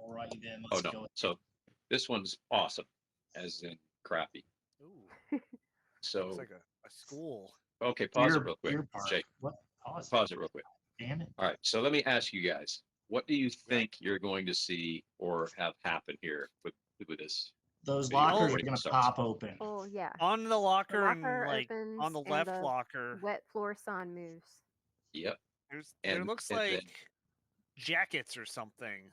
Alrighty then, Oh let's no. go. So this one's awesome, as in crappy. Ooh, looks So like a school. okay, pause it real quick, Deer Park. Jake. What? Pause. Pause it real quick. Damn it. All right. So let me ask you guys, what do you Yeah. think you're going to see or have happen here with this? Those video lockers are recording gonna starts? pop open. Oh yeah. On the The locker and locker like opens on the and left the locker, wet floor sign moves. Yep. there And looks and then like jackets or something.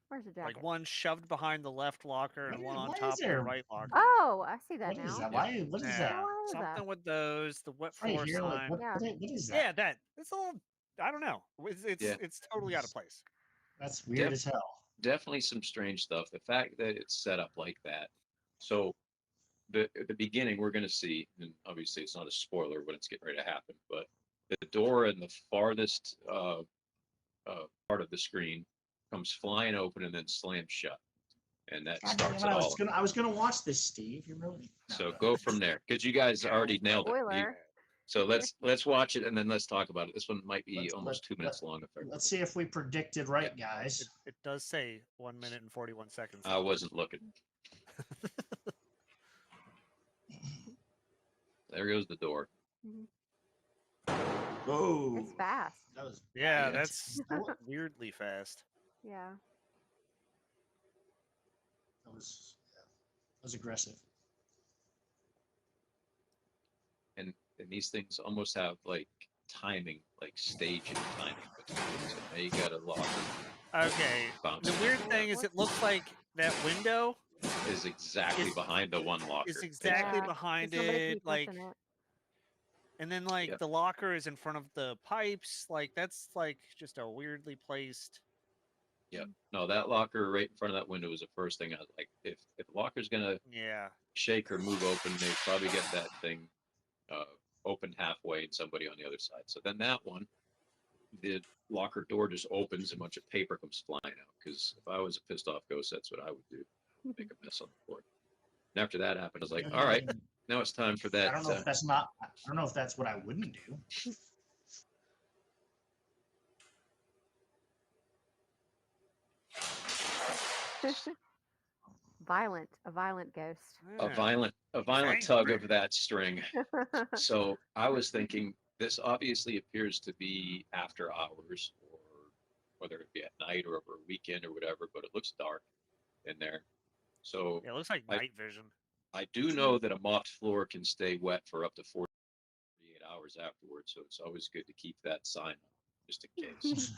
Where's the jacket? Like one shoved behind the left locker and What one is- on why is top of the there- right locker. Oh, I see that What now. is that? Yeah. Why? What is Yeah, that? Why is something that? with those, the wet It's right floor here. Like sign. what? Yeah. What is that? Yeah, that it's all. I don't know. Yeah. It's totally out of place. That's weird as hell. definitely some strange stuff. The fact that it's set up like that. So at the beginning, we're going to see, and obviously it's not a spoiler when it's getting ready to happen, but the door in the farthest part of the screen comes flying open and then slams shut, and that God starts damn it it, all. I was gonna watch this, Steve. You really. No, So no. go from there because you guys already nailed it. Spoiler. So let's watch it and then let's talk about it. This one might be Let's- almost 2 minutes long. If I Let's see if we predicted right, guys. It does say 1 minute and 41 seconds. I wasn't looking. There goes the door. Whoa. It's fast. That was. Yeah, Yeah. that's weirdly fast. Yeah. That was aggressive. And these things almost have like timing, like staging timing between them. So now you got a locker Okay. bounce The weird thing is, it looks like that window is exactly is- behind the one locker. is exactly Yeah, behind somebody it, keep like, pushing it. and then like Yep. the locker is in front of the pipes. Like that's like just a weirdly placed. No, that locker right in front of that window is the first thing I was like. If the locker's gonna Yeah. shake or move open, they probably get that thing open halfway and somebody on the other side. So then that one, the locker door just opens, a bunch of paper comes flying out. Because if I was a pissed off ghost, that's what I would do. Make a mess on the floor. And after that happened, I was like, all right, now it's time for that. I don't know if that's not. I don't know if that's what I wouldn't do. A violent ghost. a Yeah. violent Angry. tug of that string. So I was thinking this obviously appears to be after hours, or whether it be at night or over a weekend or whatever, but it looks dark in there. So Yeah, it looks like I- night vision. I do know that a mopped floor can stay wet for up to 48 hours afterwards. So it's always good to keep that sign up just in case.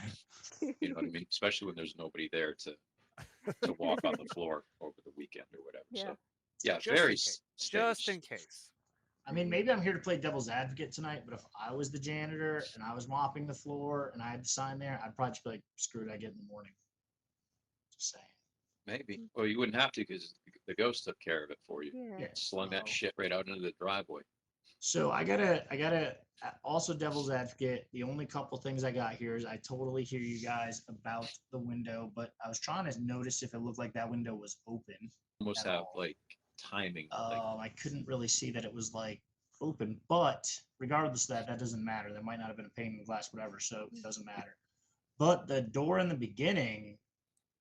You know what I mean? Especially when there's nobody there to walk on the floor over the weekend or whatever. Yeah. So yeah, Just in very case. Just staged. in case. I mean, maybe I'm here to play devil's advocate tonight, but if I was the janitor and I was mopping the floor and I had the sign there, I'd probably just be like, screw it, I get it in the morning. Just saying. Maybe. Well, you wouldn't have to because the ghost took care of it for you. Yeah. Yeah. Slung that well, shit right out into the driveway. So I gotta also devil's advocate. The only couple things I got here is I totally hear you guys about the window, but I was trying to notice if it looked like that window was open. Almost At have all. like timing. Like, I couldn't really see that it was like open, but regardless of that, that doesn't matter. There might not have been a pane in glass, whatever, so it doesn't matter. But the door in the beginning,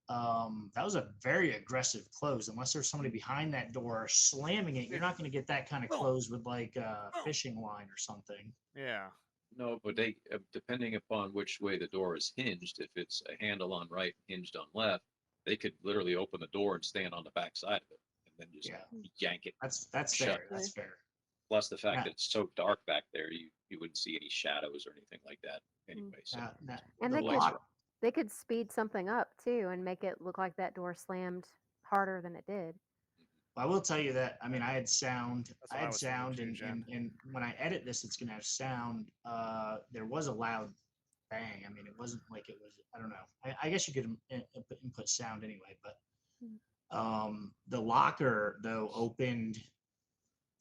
that was a very aggressive close. Unless there's somebody behind that door slamming it, you're not going to get that kind of Boom. close with like a Boom. fishing line or something. Yeah. no, but they depending upon which way the door is hinged, if it's a handle on right, hinged on left, they could literally open the door and stand on the back side of it and then just Yeah. yank it. That's Shut. fair. That's fair. Plus the fact Yeah. that it's so dark back there, you wouldn't see any shadows or anything like that anyway. So And the they could lock- they could speed something up too and make it look like that door slammed harder than it did. I will tell you that. I mean, I had sound. That's I what I had was thinking sound, too, and, Jen. and when I edit this, it's gonna have sound. There was a loud bang. I mean, it wasn't like it was. I don't know. I guess you could input sound anyway, but the locker though opened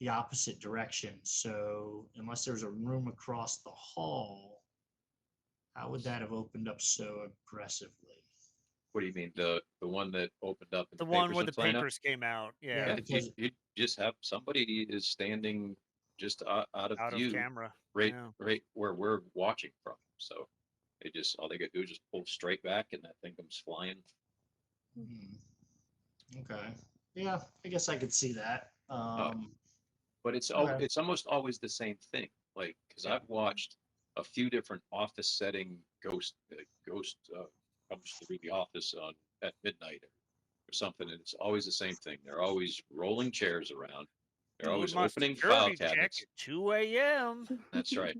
the opposite direction. So unless there was a room across the hall, how would that have opened up so aggressively? what do you mean? The one that opened up and The one papers where were the flying out? papers came out. Yeah, Yeah. Yeah, because- you just have somebody is standing just out of Out of view, camera. right, Yeah. right where we're watching from. So they just all they gotta do is just pull straight back, and that thing comes flying. Okay. Yeah, I guess I could see that. But it's Okay. it's almost always the same thing. Like, because Yeah. I've watched a few different office setting ghost comes through the office on at midnight or something, and it's always the same thing. They're always rolling chairs around. They're Doing always my opening file security check cabinets. at 2 a.m. That's right.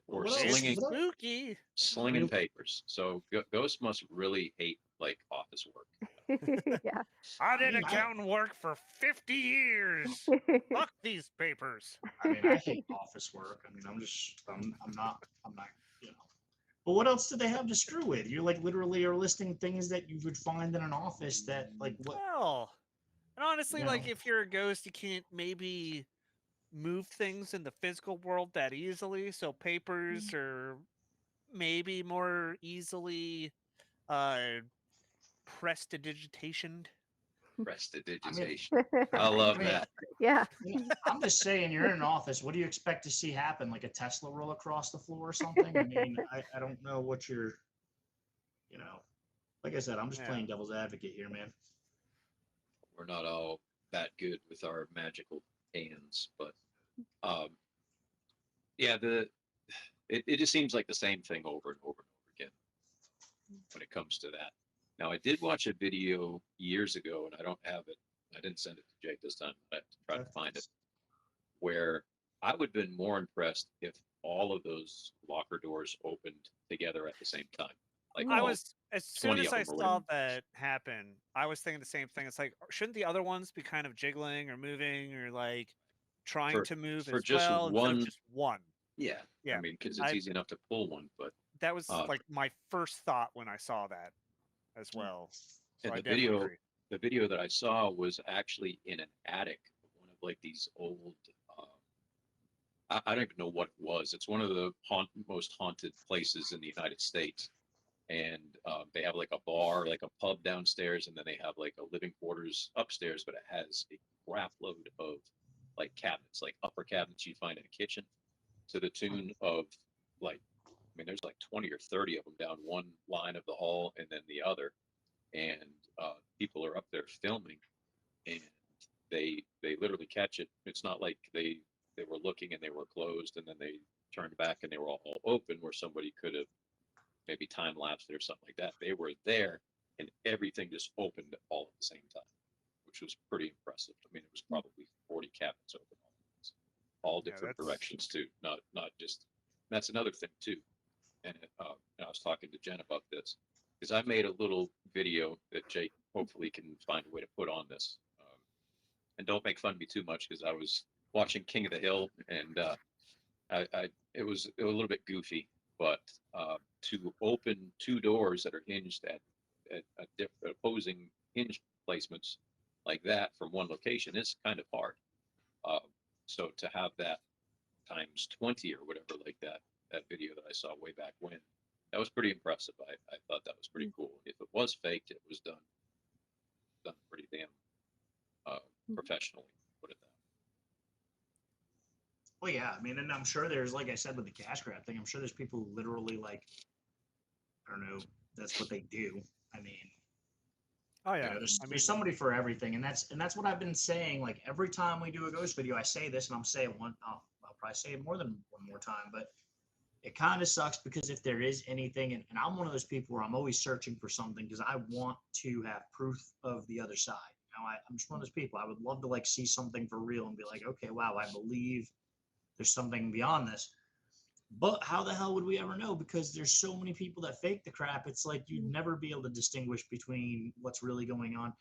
Or What else? slinging It's What else? spooky. I slinging mean, papers. So ghosts must really hate like office work. Yeah. I I did mean, I, accounting work for 50 years. Fuck these papers. I mean, I hate office work. I mean, I'm not, you know. But what else do they have to screw with? You like literally are listing things that you would find in an office that like what, Well, and honestly, you know. like if you're a ghost, you can't maybe move things in the physical world that easily. So papers are maybe more easily uh prestidigitationed. I mean, Prestidigitation. I I love mean, that. Yeah. I'm just saying, you're in an office. What do you expect to see happen? Like a Tesla roll across the floor or something? I mean, I don't know what you're, you know. Like I said, I'm just Yeah. playing devil's advocate here, man. We're not all that good with our magical hands, but um, yeah, it just seems like the same thing over and over and over again when it comes to that. Now, I did watch a video years ago, and I don't have it. I didn't send it to Jake this time. I have to try to find it. Where I would have been more impressed if all of those locker doors opened together at the same time. Like I all was as soon 20 as of I them or saw whatever. that happen, I was thinking the same thing. It's like, shouldn't the other ones be kind of jiggling or moving or like trying For to move for as just well instead of one, just one? yeah. I Yeah, mean, because it's I easy enough to pull one, but that was uh, like my first thought when I saw that as well. So and I definitely agree. the video that I saw was actually in an attic, of one of like these old. Uh, I don't even know what it was. It's one of the most haunted places in the United States, and they have like a bar, like a pub downstairs, and then they have like a living quarters upstairs. But it has a crap load of like cabinets, like upper cabinets you'd find in a kitchen, to the tune of like, I mean, there's like 20 or 30 of them down one line of the hall and then the other, and people are up there filming, and they literally catch it. It's not like they were looking and they were closed and then they turned back and they were all open where somebody could have maybe time lapsed it or something like that. They were there and everything just opened all at the same time, which was pretty impressive. I mean, it was probably 40 cabinets open, all Yeah, different that's directions too. Not just. That's another thing too. And I was talking to Jen about this because I made a little video that Jake hopefully can find a way to put on this. And don't make fun of me too much because I was watching King of the Hill and it was a little bit goofy, but to open two doors that are hinged at different opposing hinge placements like that from one location is kind of hard. Uh, so to have that times 20 or whatever like that video that I saw way back when, that was pretty impressive. I thought that was pretty cool. If it was faked, it was done pretty damn professionally. Put it that. Well, yeah, I mean, and I'm sure there's, like I said, with the cash grab thing, I'm sure there's people who literally like, I don't know, that's what they do. I mean, oh you yeah. know, I mean, there's somebody for everything, and that's what I've been saying. Like every time we do a ghost video, I say this, and I'm saying one. I'll probably say it more than one more time, but it kind of sucks because if there is anything, and I'm one of those people where I'm always searching for something because I want to have proof of the other side. You know, I'm just one of those people. I would love to like see something for real and be like, okay, wow, I believe there's something beyond this. But how the hell would we ever know? Because there's so many people that fake the crap. It's like you'd never be able to distinguish between what's really going on.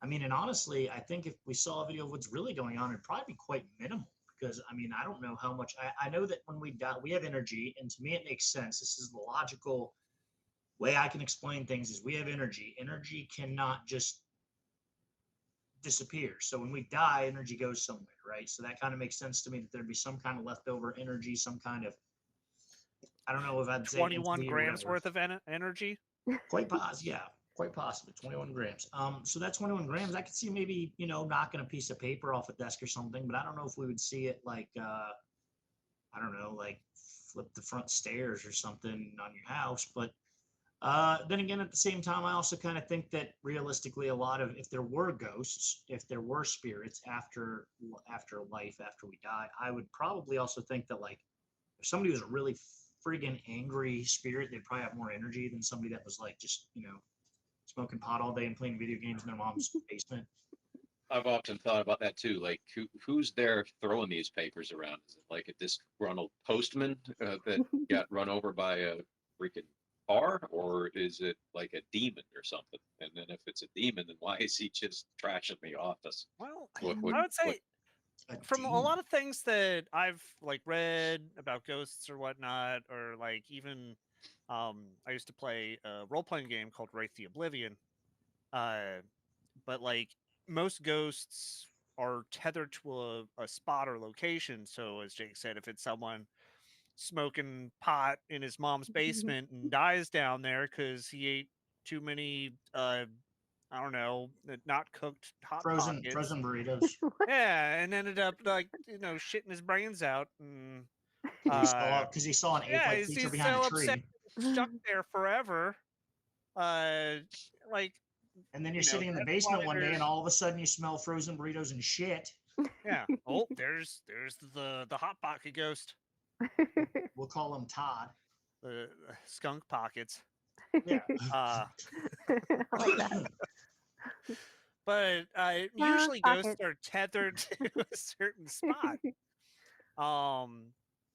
I mean, and honestly, I think if we saw a video of what's really going on, it'd probably be quite minimal. Because I mean, I don't know how much. I know that when we die, we have energy, and to me, it makes sense. This is the logical way I can explain things: is we have energy. Energy cannot just disappear. So when we die, energy goes somewhere, right? So that kind of makes sense to me that there'd be some kind of leftover energy, some kind of, I don't know if I'd say 21 entity or grams whatever. worth of energy. Quite possible, yeah, quite possibly 21 grams. So that 21 grams, I could see maybe knocking a piece of paper off a desk or something, but I don't know if we would see it like I don't know, like flip the front stairs or something on your house. But Then again, at the same time, I also kind of think that realistically, a lot of if there were ghosts, if there were spirits after life, after we die, I would probably also think that like if somebody was a really friggin' angry spirit, they'd probably have more energy than somebody that was like just smoking pot all day and playing video games in their mom's basement. I've often thought about that too. Like, who's there throwing these papers around? Is it like a disgruntled postman that got run over by a freaking car, or is it like a demon or something? And then if it's a demon, then why is he just trashing the office? Well, What I would say from a demon. lot of things that I've like read about ghosts or whatnot, or like even I used to play a role-playing game called Wraith the Oblivion. But like most ghosts are tethered to a spot or location. So as Jake said, if it's someone smoking pot in his mom's basement and dies down there because he ate too many I don't know, not cooked hot frozen pockets. frozen burritos. Yeah, and ended up like shitting his brains out, and Because he saw an yeah, ape-like he's creature behind so a upset, tree. stuck there forever. Like And then you're sitting in the that's basement why one day, and there's all of a sudden you smell frozen burritos and shit. yeah. Oh, there's the hot pocket ghost, We'll call him Todd. the skunk pockets. Yeah. Uh, I like that. but Skunk usually ghosts pockets. are tethered to a certain spot,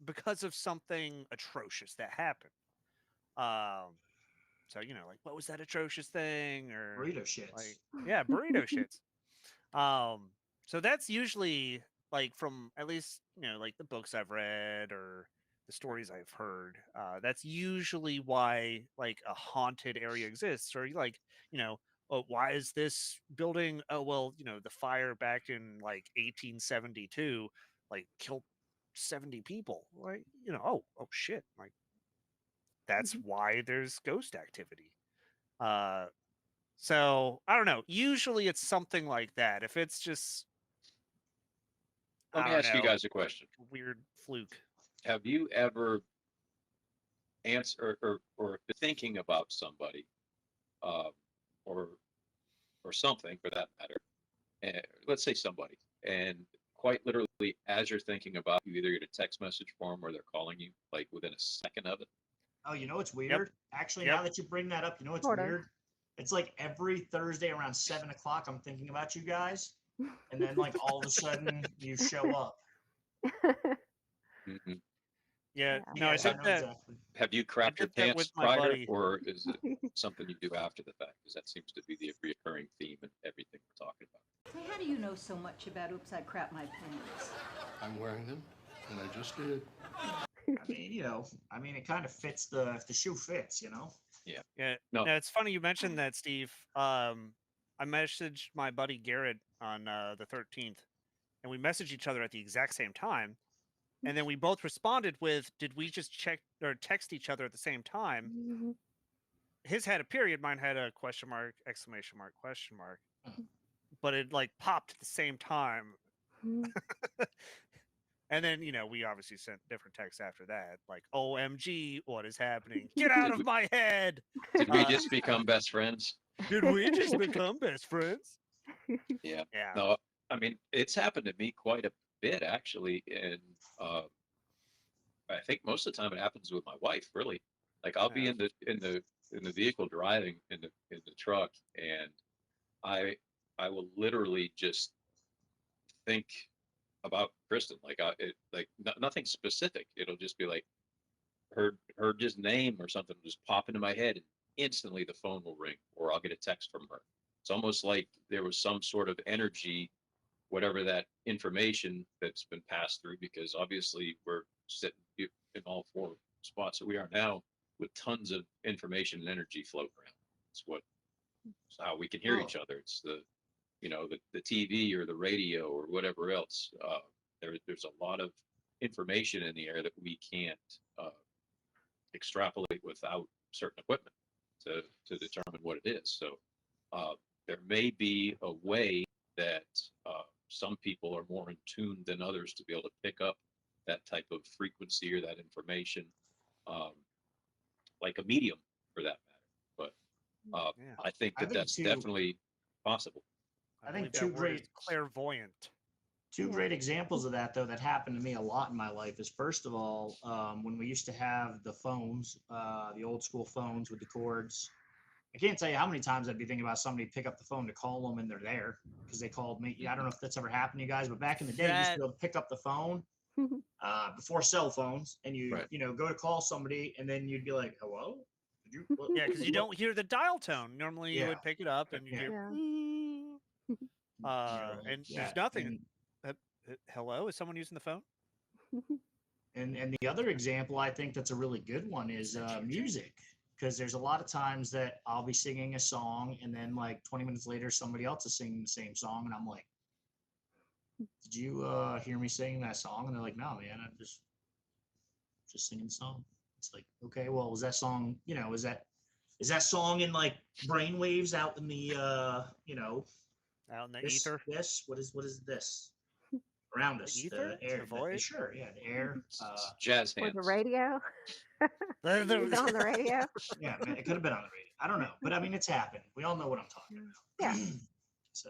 because of something atrocious that happened. Um, so like what was that atrocious thing, or Burrito shits. like yeah, burrito shits. Um, so that's usually like from at least like the books I've read or the stories I've heard. That's usually why like a haunted area exists, or like oh, why is this building? Oh well, the fire back in like 1872 like killed 70 people. Like oh shit, like that's why there's ghost activity. Uh, so I don't know. Usually it's something like that. If it's just Let I me don't ask you know, guys a question. weird fluke. Have you ever answered or been thinking about somebody, uh, or something for that matter? Let's say somebody, and quite literally, as you're thinking about, you either get a text message from them or they're calling you, like within a second of it. Oh, you know what's Yep. weird? Actually, Yep. now that you bring that up, you know what's Sort of. weird? It's like every Thursday around 7 o'clock, I'm thinking about you guys, and then like all of a sudden you show up. Hmm. Yeah. Yeah. No, I Yes, did know that. exactly. Have you crapped your did that pants with my prior, buddy. or is it something you do after the fact? Because that seems to be the reoccurring theme in everything we're talking about. Say, how do you know so much about Oops, I Crap My Pants? I'm wearing them, and I just did. I mean, it kind of fits if the shoe fits, Yeah. No. No, it's funny you mentioned that, Steve. I messaged my buddy Garrett on the 13th, and we messaged each other at the exact same time. And then we both responded with, "Did we just check or text each other at the same time?" His had a period, mine had a question mark, exclamation mark, question mark. But it like popped at the same time. And then, we obviously sent different texts after that, like, OMG, what is happening? Get out of my head. Did we just become best friends? Did we just become best friends? Yeah. Yeah. No, I mean, it's happened to me quite a bit actually, and I think most of the time it happens with my wife. Really, like I'll be Yeah. in the vehicle driving in the truck, and I will literally just think about Kristen, nothing specific. It'll just be like her just name or something will just pop into my head, and instantly the phone will ring, or I'll get a text from her. It's almost like there was some sort of energy, whatever that information that's been passed through, because obviously we're sitting in all four spots that we are now with tons of information and energy floating around. It's how we can hear each other. It's the TV or the radio or whatever else. There's a lot of information in the air that we can't extrapolate without certain equipment to determine what it is. So there may be a way that some people are more in tune than others to be able to pick up that type of frequency or that information, like a medium for that Yeah. I think I that think that's too- definitely possible. I think believe that two word is great- clairvoyant. Two Yeah. great examples of that, though, that happened to me a lot in my life is first of all, when we used to have the phones, the old school phones with the cords. I can't tell you how many times I'd be thinking about somebody pick up the phone to call them and they're there because they called me. I don't know if that's ever happened to you guys, but back in the day, you used to be able to pick up the phone before cell phones and you, Right. go to call somebody and then you'd be like, hello? Did you? What, Yeah, because you what- don't hear the dial tone. Normally, you Yeah. would pick it up and you Yeah. hear, Yeah. "Ooh." you're And yeah, there's nothing. and- Hello, is someone using the phone? And the other example I think that's a really good one is music, because there's a lot of times that I'll be singing a song and then like 20 minutes later somebody else is singing the same song and I'm like, did you hear me singing that song? And they're like, no, man, I'm just singing the song. It's like, okay, well, was that song, is that song in like brainwaves out in the Out in the this ether? this what is this around us, ether? the air, The void? sure, yeah, the air, It's jazz Or hands. the radio. The- the- Is it on the radio? yeah, man, it could have been on the radio. I don't know, but I mean, it's happened. We all know what I'm talking about. Yeah. So,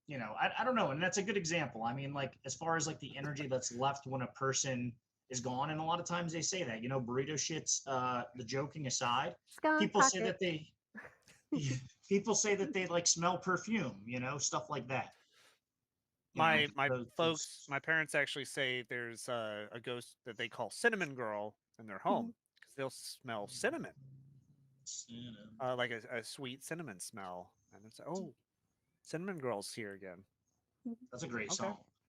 I don't know, and that's a good example. I mean, like as far as like the energy that's left when a person is gone, and a lot of times they say that, burrito shits. The joking aside, Skunk people say pocket. that people say that they like smell perfume, stuff like that. You know, my those- folks, my parents actually say there's a ghost that they call Cinnamon Girl in their home because they'll smell cinnamon, like a sweet cinnamon smell, and it's oh, Cinnamon Girl's here again. that's a great Okay. song.